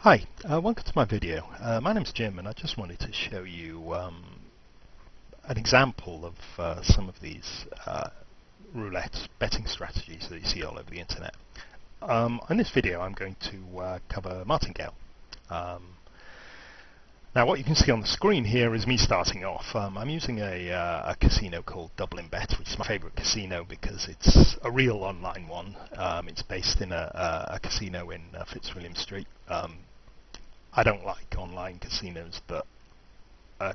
Hi, welcome to my video. My name's Jim and I just wanted to show you an example of some of these roulette betting strategies that you see all over the internet. In this video I'm going to cover Martingale. Now what you can see on the screen here is me starting off. I'm using a casino called Dublin Bet, which is my favourite casino because it's a real online one. It's based in a casino in Fitzwilliam Street. I don't like online casinos that are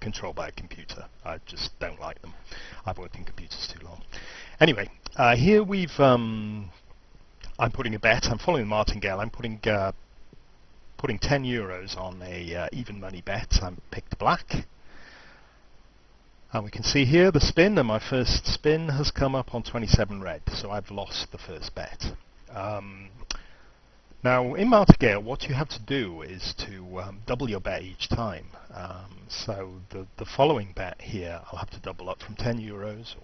controlled by a computer. I just don't like them. I've worked in computers too long. Anyway, here I'm putting a bet. I'm following Martingale. I'm putting 10 euros on a even money bet. I'm picked black. And we can see here the spin, and my first spin has come up on 27 red, so I've lost the first bet. Now in Martingale what you have to do is to double your bet each time. So the following bet here I'll have to double up from 10 euros, or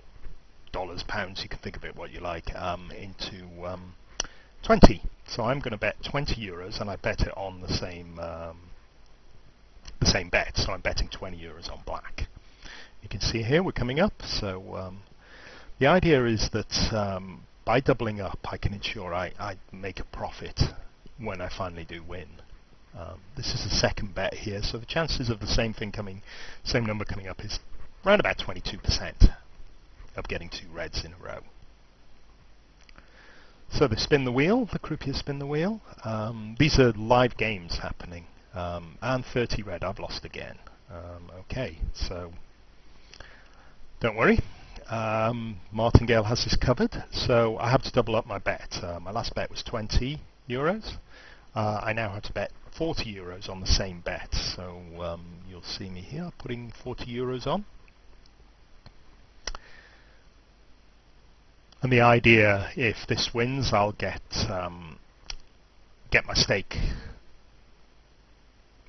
dollars, pounds, you can think of it what you like, into 20. So I'm going to bet 20 euros and I bet it on the same bet, so I'm betting 20 euros on black. You can see here we're coming up, so the idea is that by doubling up I can ensure I make a profit when I finally do win. This is the second bet here, so the chances of the same number coming up is around about 22% of getting two reds in a row. So they spin the wheel, the croupiers spin the wheel. These are live games happening, and 30 red, I've lost again. Okay, so don't worry. Martingale has this covered, so I have to double up my bet. My last bet was 20 euros. I now have to bet 40 euros on the same bet, so you'll see me here putting 40 euros on. And the idea, if this wins, I'll get my stake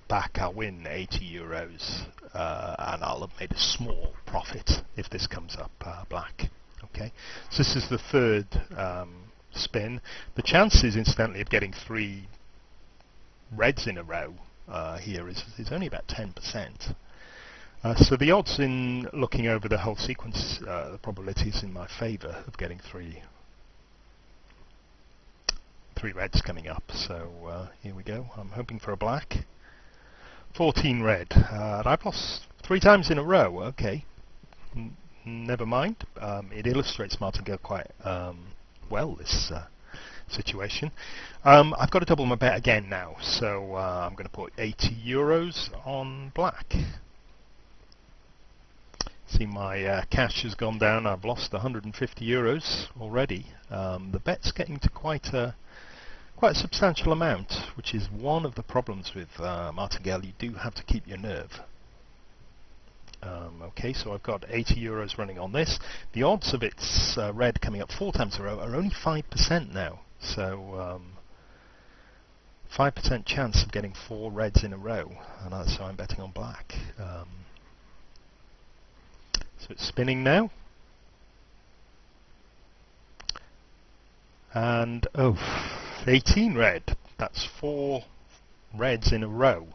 back. I'll win 80 euros, and I'll have made a small profit if this comes up black. Okay, so this is the third spin. The chances, incidentally, of getting three reds in a row here is only about 10%. So the odds in looking over the whole sequence, the probability is in my favour of getting three reds coming up. So here we go. I'm hoping for a black. 14 red. And I've lost 3 times in a row. Okay, never mind. It illustrates Martingale quite well, this situation. I've got to double my bet again now, so I'm going to put 80 euros on black. See, my cash has gone down. I've lost 150 euros already. The bet's getting to quite a substantial amount, which is one of the problems with Martingale. You do have to keep your nerve. Okay, so I've got 80 euros running on this. The odds of its red coming up 4 times in a row are only 5% now. So 5% chance of getting 4 reds in a row, and so I'm betting on black. So it's spinning now. And 18 red. That's 4 reds in a row.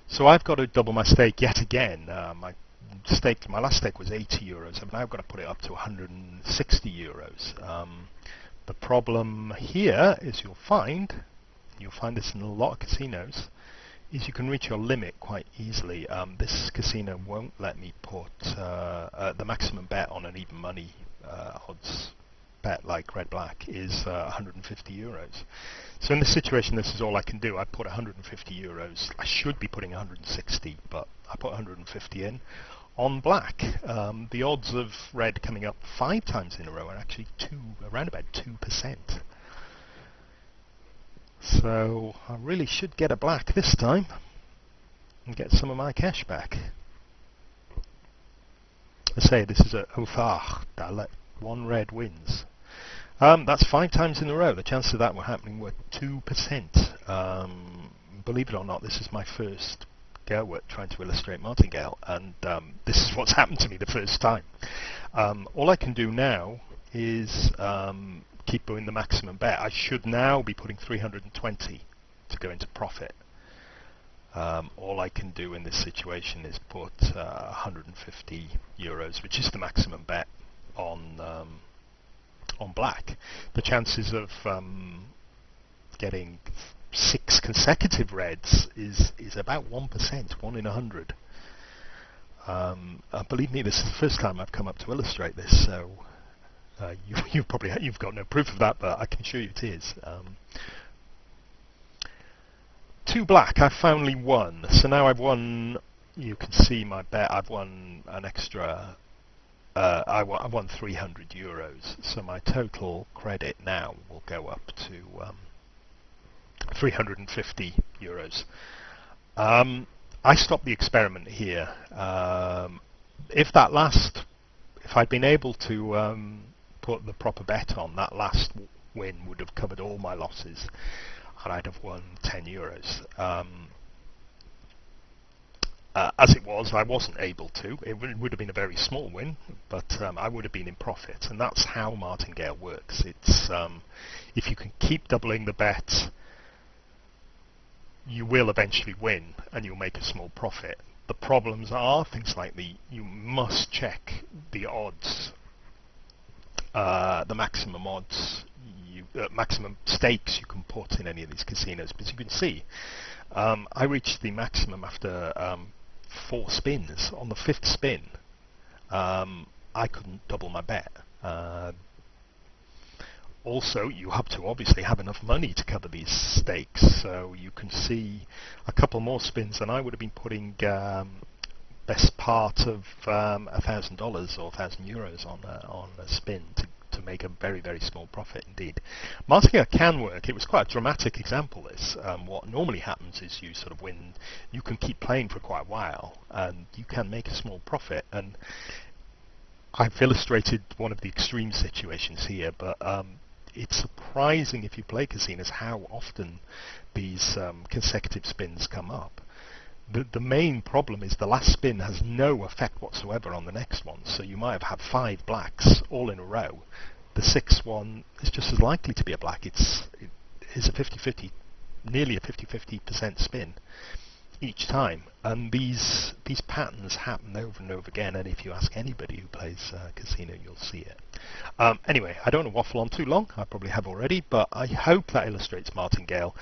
So I've got to double my stake yet again. My last stake was 80 euros. I've now got to put it up to 160 euros. The problem here is you'll find this in a lot of casinos, is you can reach your limit quite easily. This casino won't let me put the maximum bet on an even money odds bet like red-black is 150 euros. So in this situation, this is all I can do. I put 150 euros. I should be putting 160, but I put 150 in. On black, the odds of red coming up 5 times in a row are actually around about 2%. So I really should get a black this time and get some of my cash back. I say this is a ophar. One red wins. That's 5 times in a row. The chances of that were happening were 2%. Believe it or not, this is my first go at trying to illustrate Martingale, and this is what's happened to me the first time. All I can do now is keep doing the maximum bet. I should now be putting 320 to go into profit. All I can do in this situation is put 150 euros, which is the maximum bet on black. The chances of getting 6 consecutive reds is about 1%, 1 in 100. Believe me, this is the first time I've come up to illustrate this, so you've got no proof of that, but I can assure you it is. 2 black, I've finally won. So now I've won, you can see my bet, I've won an extra, I won 300 euros. So my total credit now will go up to 350 euros. I stopped the experiment here. If I'd been able to put the proper bet on, that last win would have covered all my losses, and I'd have won 10 euros. As it was, I wasn't able to. It would have been a very small win, but I would have been in profit, and that's how Martingale works. It's if you can keep doubling the bet, you will eventually win, and you'll make a small profit. The problems are things like you must check the odds, the maximum odds, maximum stakes you can put in any of these casinos. But you can see, I reached the maximum after 4 spins. On the 5th spin, I couldn't double my bet. Also, you have to obviously have enough money to cover these stakes, so you can see a couple more spins, and I would have been putting best part of $1,000 or 1,000 euros on a spin to make a very, very small profit indeed. Martingale can work. It was quite a dramatic example, this. What normally happens is you sort of win, you can keep playing for quite a while, and you can make a small profit. And I've illustrated one of the extreme situations here, but it's surprising if you play casinos how often these consecutive spins come up. The main problem is the last spin has no effect whatsoever on the next one, so you might have had 5 blacks all in a row. The 6th one is just as likely to be a black. It is a 50-50, nearly a 50-50% spin each time, and these patterns happen over and over again, and if you ask anybody who plays casino, you'll see it. Anyway, I don't want to waffle on too long. I probably have already, but I hope that illustrates Martingale.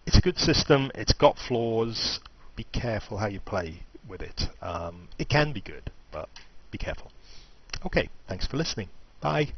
It's a good system. It's got flaws. Be careful how you play with it. It can be good, but be careful. Okay, thanks for listening. Bye.